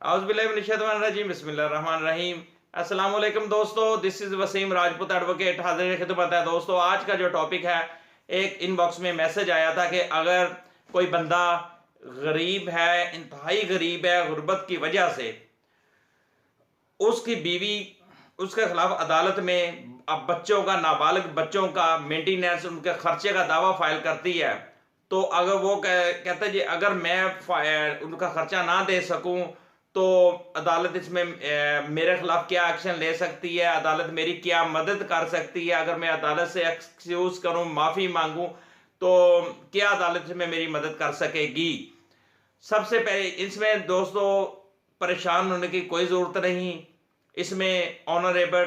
औज़ुबिल्लाहिमिनश्शैतानिर्रजीम बिस्मिल्लाहिर्रहमानिर्रहीम। अस्सलाम वालेकुम दोस्तों, this is Wasim Rajput advocate हाज़िर खिदमत है। दोस्तों आज का जो टॉपिक है, एक इनबॉक्स में मैसेज आया था कि अगर कोई बंदा गरीब है, इंतहाई गरीब है, गुर्बत की वजह से उसकी बीवी उसके खिलाफ अदालत में अब बच्चों का, नाबालिग बच्चों का मेंटेनेंस, उनके खर्चे का दावा फाइल करती है, तो अगर वो कहते जी अगर मैं उनका खर्चा ना दे सकूं तो अदालत इसमें मेरे खिलाफ क्या एक्शन ले सकती है, अदालत मेरी क्या मदद कर सकती है, अगर मैं अदालत से एक्सक्यूज करूं, माफ़ी मांगूं, तो क्या अदालत में मेरी मदद कर सकेगी। सबसे पहले इसमें दोस्तों परेशान होने की कोई ज़रूरत नहीं। इसमें honourable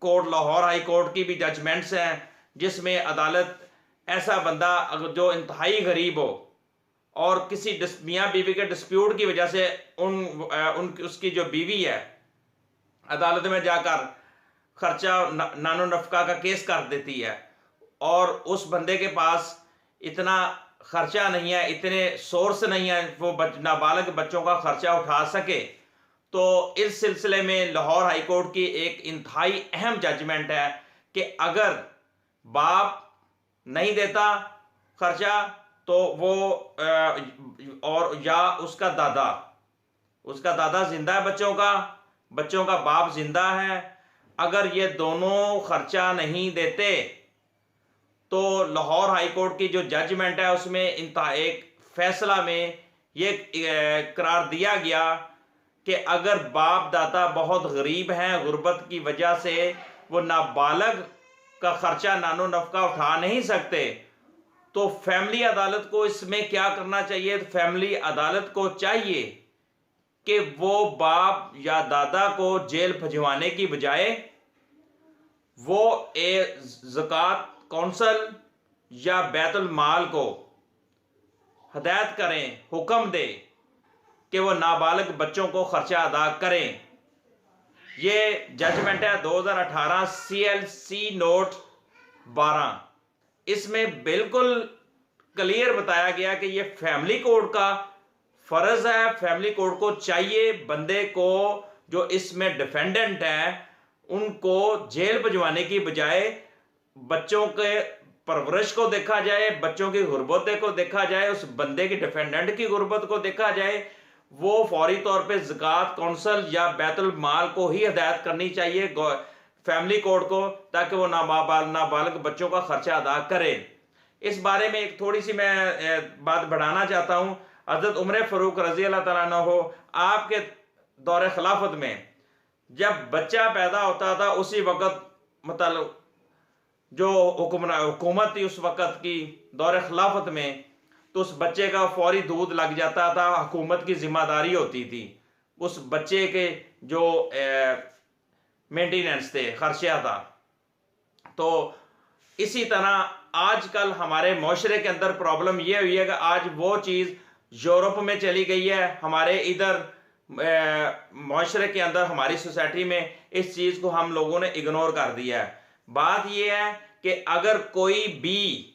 court, Lahore high court की भी जजमेंट्स हैं जिसमें अदालत ऐसा बंदा अगर जो इंतहाई गरीब हो और किसी मियाँ बीवी के डिस्प्यूट की वजह से उसकी जो बीवी है अदालत में जाकर खर्चा नानो नफका का केस कर देती है और उस बंदे के पास इतना खर्चा नहीं है, इतने सोर्स नहीं है वो नाबालिग बच्चों का खर्चा उठा सके, तो इस सिलसिले में लाहौर हाई कोर्ट की एक इंतहाई अहम जजमेंट है कि अगर बाप नहीं देता खर्चा तो वो और या उसका दादा जिंदा है, बच्चों का बाप जिंदा है, अगर ये दोनों खर्चा नहीं देते तो लाहौर हाई कोर्ट की जो जजमेंट है उसमें एक फैसला में ये करार दिया गया कि अगर बाप दादा बहुत गरीब हैं, गुर्बत की वजह से वो नाबालिग का खर्चा नानो नफका उठा नहीं सकते, तो फैमिली अदालत को इसमें क्या करना चाहिए। तो फैमिली अदालत को चाहिए कि वो बाप या दादा को जेल भिजवाने की बजाय वो ज़कात कौंसल या बैतुल माल को हदायत करें, हुक्म दे कि वो नाबालिग बच्चों को खर्चा अदा करें। ये जजमेंट है 2018 CLC नोट 12। इसमें बिल्कुल क्लियर बताया गया कि ये फैमिली कोर्ट का फर्ज है, फैमिली कोर्ट को चाहिए बंदे को जो इसमें डिफेंडेंट है उनको जेल भिजवाने की बजाय बच्चों के परवरिश को देखा जाए, बच्चों की गुर्बत को देखा जाए, उस बंदे की डिफेंडेंट की गुर्बत को देखा जाए, वो फौरी तौर पे ज़कात कौंसल या बैतुल माल को ही हदायत करनी चाहिए फैमिली कोर्ट को, ताकि वो नाबालिग बच्चों का खर्चा अदा करे। इस बारे में एक थोड़ी सी मैं बात बढ़ाना चाहता हूँ। हज़रत उमर फ़ारूक रज़ी अल्लाह तआला अन्हु आपके दौरे खिलाफत में जब बच्चा पैदा होता था उसी वक़्त मतलब जो हुकूमत थी उस वक़्त की दौरे खिलाफत में, तो उस बच्चे का फौरी दूध लग जाता था, हुकूमत की जिम्मेदारी होती थी उस बच्चे के जो मेंटेनेंस थे, खर्चा था। तो इसी तरह आजकल हमारे माशरे के अंदर प्रॉब्लम ये हुई है कि आज वो चीज़ यूरोप में चली गई है, हमारे इधर माशरे के अंदर, हमारी सोसाइटी में इस चीज़ को हम लोगों ने इग्नोर कर दिया है। बात यह है कि अगर कोई भी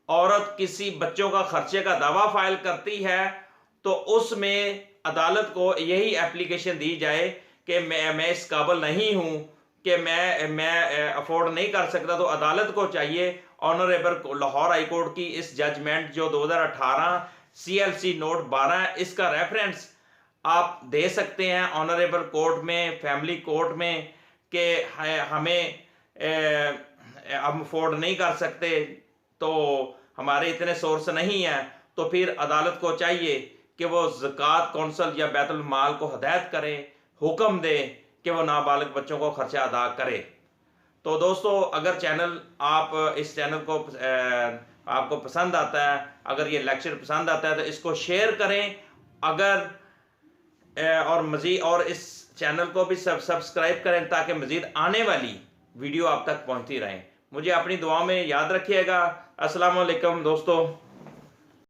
औरत किसी बच्चों का खर्चे का दावा फाइल करती है तो उसमें अदालत को यही एप्लीकेशन दी जाए कि मैं इस काबिल नहीं हूं कि मैं अफोर्ड नहीं कर सकता, तो अदालत को चाहिए ऑनरेबल लाहौर हाई कोर्ट की इस जजमेंट जो 2018 CLC नोट 12 इसका रेफरेंस आप दे सकते हैं ऑनरेबल कोर्ट में, फैमिली कोर्ट में, कि हमें हम अफोर्ड नहीं कर सकते, तो हमारे इतने सोर्स नहीं है, तो फिर अदालत को चाहिए कि वो ज़कात कौंसल या बैतुल माल को हदायत करे, हुक्म दे कि वो नाबालिग बच्चों को खर्चा अदा करे। तो दोस्तों अगर इस चैनल को आपको पसंद आता है, अगर ये लेक्चर पसंद आता है तो इसको शेयर करें, और मज़ीद और इस चैनल को भी सब्सक्राइब करें ताकि मज़ीद आने वाली वीडियो आप तक पहुंचती रहें। मुझे अपनी दुआ में याद रखिएगा। अस्सलाम वालेकुम दोस्तों।